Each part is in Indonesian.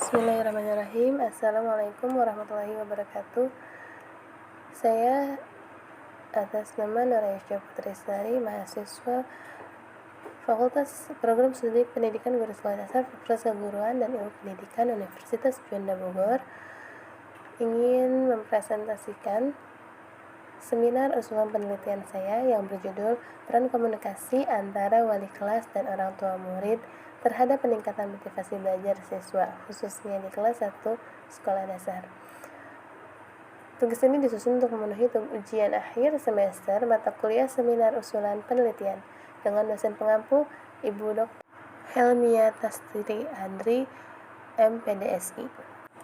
Bismillahirrahmanirrahim. Assalamualaikum warahmatullahi wabarakatuh. Saya atas nama Nur Aisyah Putrisari, mahasiswa Fakultas Program Studi Pendidikan Guru Sekolah Dasar Fakultas Keguruan dan Ilmu Pendidikan Universitas Juanda Bogor, ingin mempresentasikan seminar usulan penelitian saya yang berjudul Peran Komunikasi Antara Wali Kelas dan Orang Tua Murid terhadap peningkatan motivasi belajar siswa, khususnya di kelas 1 sekolah dasar. Tugas ini disusun untuk memenuhi ujian akhir semester mata kuliah seminar usulan penelitian dengan dosen pengampu Ibu Dr. Helmia Tastiri Andri, MPDSI.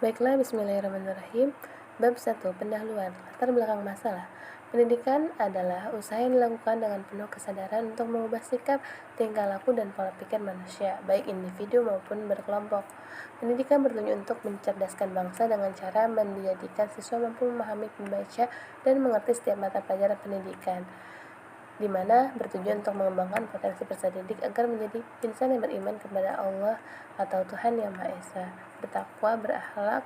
Baiklah, bismillahirrahmanirrahim. Bab 1. Pendahuluan. Latar belakang masalah. Pendidikan adalah usaha yang dilakukan dengan penuh kesadaran untuk mengubah sikap, tingkah laku, dan pola pikir manusia, baik individu maupun berkelompok. Pendidikan bertujuan untuk mencerdaskan bangsa dengan cara menjadikan siswa mampu memahami, membaca, dan mengerti setiap mata pelajaran pendidikan, di mana bertujuan untuk mengembangkan potensi peserta didik agar menjadi insan yang beriman kepada Allah atau Tuhan Yang Maha Esa, bertakwa, berakhlak,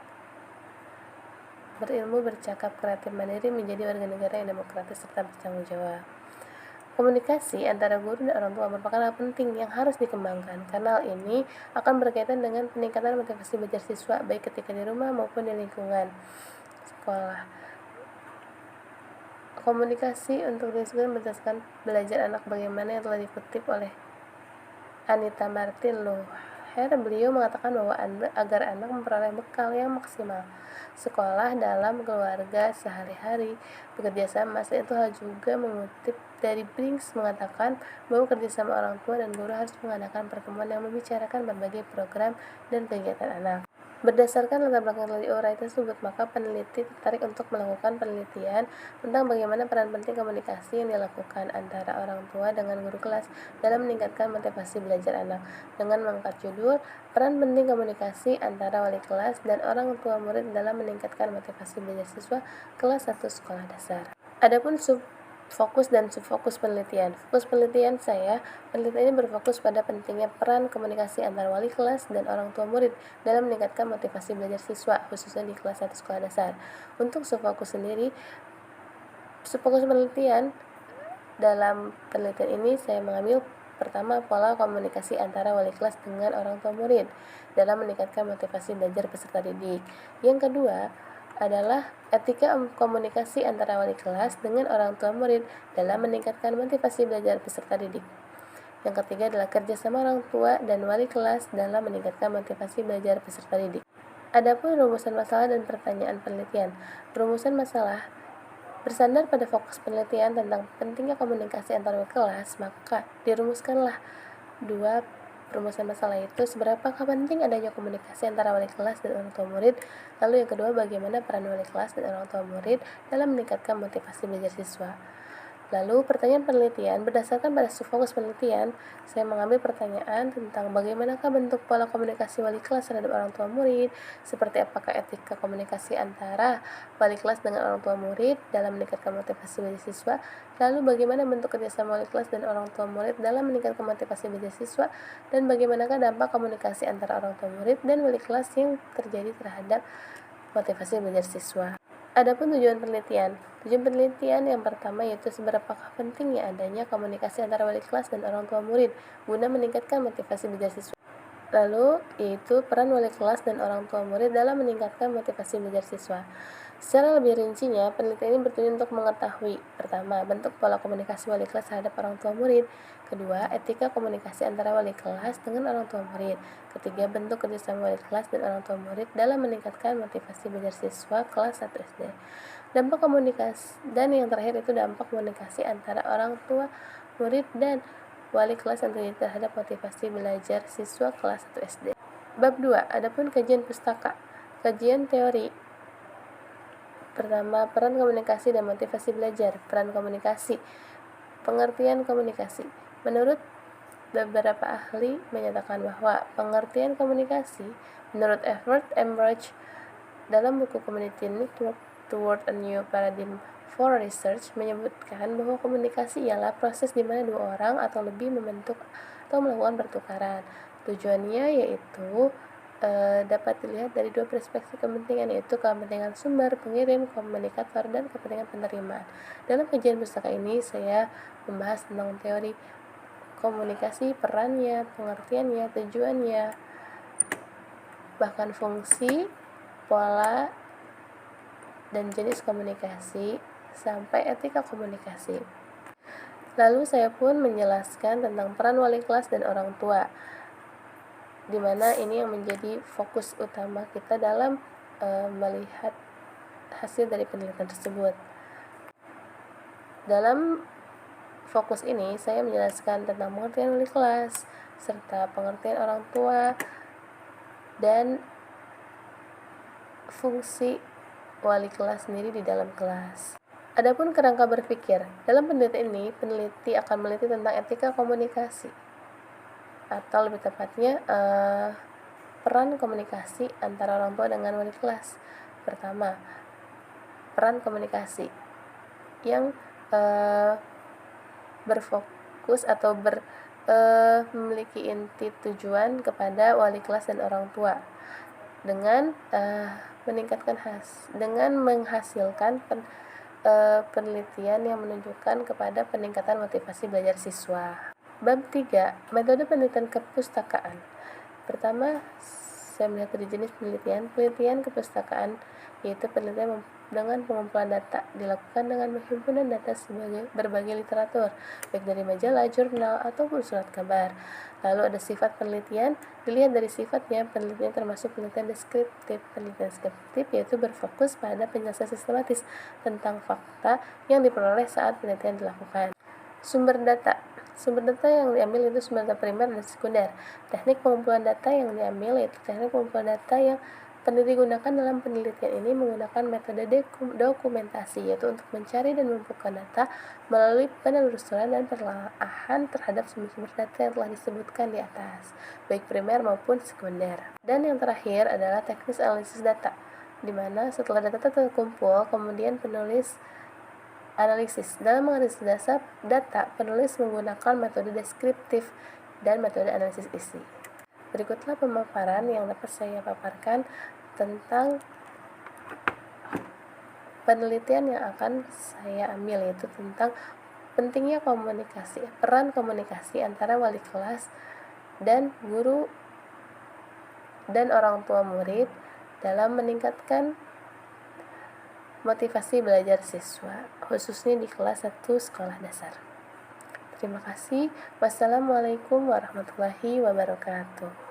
berilmu, bercakap, kreatif, mandiri, menjadi warga negara yang demokratis serta bertanggung jawab. Komunikasi antara guru dan orang tua merupakan hal penting yang harus dikembangkan, karena hal ini akan berkaitan dengan peningkatan motivasi belajar siswa baik ketika di rumah maupun di lingkungan sekolah. Komunikasi untuk diskusi berdasarkan belajar anak bagaimana yang telah dikutip oleh Anita Martin Loher. Beliau mengatakan bahwa agar anak memperoleh bekal yang maksimal sekolah dalam keluarga sehari-hari, bekerja sama. Selain itu, hal juga mengutip dari Brinks mengatakan bahwa kerjasama orang tua dan guru harus mengadakan pertemuan yang membicarakan berbagai program dan kegiatan anak. Berdasarkan latar belakang telah diurai tersebut, maka peneliti tertarik untuk melakukan penelitian tentang bagaimana peran penting komunikasi yang dilakukan antara orang tua dengan guru kelas dalam meningkatkan motivasi belajar anak, dengan mengangkat judul Peran Penting Komunikasi Antara Wali Kelas dan Orang Tua Murid dalam Meningkatkan Motivasi Belajar Siswa Kelas 1 Sekolah Dasar. Adapun fokus dan subfokus penelitian. Fokus penelitian penelitian ini berfokus pada pentingnya peran komunikasi antara wali kelas dan orang tua murid dalam meningkatkan motivasi belajar siswa, khususnya di kelas 1 sekolah dasar. Untuk subfokus penelitian, dalam penelitian ini saya mengambil pertama, pola komunikasi antara wali kelas dengan orang tua murid dalam meningkatkan motivasi belajar peserta didik. Yang kedua adalah etika komunikasi antara wali kelas dengan orang tua murid dalam meningkatkan motivasi belajar peserta didik. Yang ketiga adalah kerjasama orang tua dan wali kelas dalam meningkatkan motivasi belajar peserta didik. Adapun rumusan masalah dan pertanyaan penelitian. Rumusan masalah bersandar pada fokus penelitian tentang pentingnya komunikasi antar wali kelas, maka dirumuskanlah dua perumusan masalah itu: seberapakah penting adanya komunikasi antara wali kelas dan orang tua murid, lalu yang kedua, bagaimana peran wali kelas dan orang tua murid dalam meningkatkan motivasi belajar siswa. Lalu pertanyaan penelitian, berdasarkan pada subfokus penelitian, saya mengambil pertanyaan tentang bagaimanakah bentuk pola komunikasi wali kelas terhadap orang tua murid, seperti apakah etika komunikasi antara wali kelas dengan orang tua murid dalam meningkatkan motivasi belajar siswa, lalu bagaimana bentuk kerjasama wali kelas dan orang tua murid dalam meningkatkan motivasi belajar siswa, dan bagaimanakah dampak komunikasi antara orang tua murid dan wali kelas yang terjadi terhadap motivasi belajar siswa. Adapun tujuan penelitian yang pertama yaitu seberapakah pentingnya adanya komunikasi antara wali kelas dan orang tua murid guna meningkatkan motivasi belajar siswa. Lalu yaitu peran wali kelas dan orang tua murid dalam meningkatkan motivasi belajar siswa. Secara lebih rincinya, penelitian ini bertujuan untuk mengetahui: pertama, bentuk pola komunikasi wali kelas terhadap orang tua murid; kedua, etika komunikasi antara wali kelas dengan orang tua murid; ketiga, bentuk kerjasama wali kelas dan orang tua murid dalam meningkatkan motivasi belajar siswa kelas 1 SD. Dampak komunikasi, dan yang terakhir itu dampak komunikasi antara orang tua murid dan wali kelas yang terjadi terhadap motivasi belajar siswa kelas 1 SD. Bab 2. Adapun kajian pustaka. Kajian teori. Pertama, peran komunikasi dan motivasi belajar. Peran komunikasi. Pengertian komunikasi. Menurut beberapa ahli menyatakan bahwa pengertian komunikasi menurut Edward M. Roach dalam buku Community Network Toward a New Paradigm for Research menyebutkan bahwa komunikasi ialah proses di mana dua orang atau lebih membentuk atau melakukan pertukaran. Tujuannya yaitu dapat dilihat dari dua perspektif kepentingan, yaitu kepentingan sumber, pengirim, komunikator, dan kepentingan penerima. Dalam kajian pustaka ini, saya membahas tentang teori komunikasi, perannya, pengertiannya, tujuannya, bahkan fungsi, pola, dan jenis komunikasi, sampai etika komunikasi. Lalu saya pun menjelaskan tentang peran wali kelas dan orang tua, di mana ini yang menjadi fokus utama kita dalam melihat hasil dari penelitian tersebut. Dalam fokus ini, saya menjelaskan tentang pengertian wali kelas, serta pengertian orang tua, dan fungsi wali kelas sendiri di dalam kelas. Adapun kerangka berpikir, dalam penelitian ini, peneliti akan meneliti tentang etika komunikasi, atau lebih tepatnya peran komunikasi antara orang tua dengan wali kelas. Pertama, peran komunikasi yang berfokus atau memiliki inti tujuan kepada wali kelas dan orang tua dengan menghasilkan penelitian yang menunjukkan kepada peningkatan motivasi belajar siswa. Bab 3, metode penelitian kepustakaan. Pertama, saya melihat dari jenis penelitian kepustakaan, yaitu penelitian dengan pengumpulan data dilakukan dengan penghimpunan data sebagai berbagai literatur, baik dari majalah, jurnal, ataupun surat kabar. Lalu ada sifat penelitian, dilihat dari sifatnya, penelitian termasuk penelitian deskriptif. Penelitian deskriptif yaitu berfokus pada penjelasan sistematis tentang fakta yang diperoleh saat penelitian dilakukan. Sumber data yang diambil itu sumber data primer dan sekunder. Teknik pengumpulan data yang diambil yaitu teknik pengumpulan data yang peneliti gunakan dalam penelitian ini menggunakan metode dokumentasi, yaitu untuk mencari dan mengumpulkan data melalui penelusuran dan penelaahan terhadap sumber-sumber data yang telah disebutkan di atas, baik primer maupun sekunder. Dan yang terakhir adalah teknis analisis data, di mana setelah data terkumpul, kemudian penulis analisis. Dalam menganalisis data, penulis menggunakan metode deskriptif dan metode analisis isi. Berikutlah pemaparan yang dapat saya paparkan tentang penelitian yang akan saya ambil, yaitu tentang pentingnya komunikasi, peran komunikasi antara wali kelas dan guru dan orang tua murid dalam meningkatkan motivasi belajar siswa, khususnya di kelas 1 sekolah dasar. Terima kasih. Wassalamualaikum warahmatullahi wabarakatuh.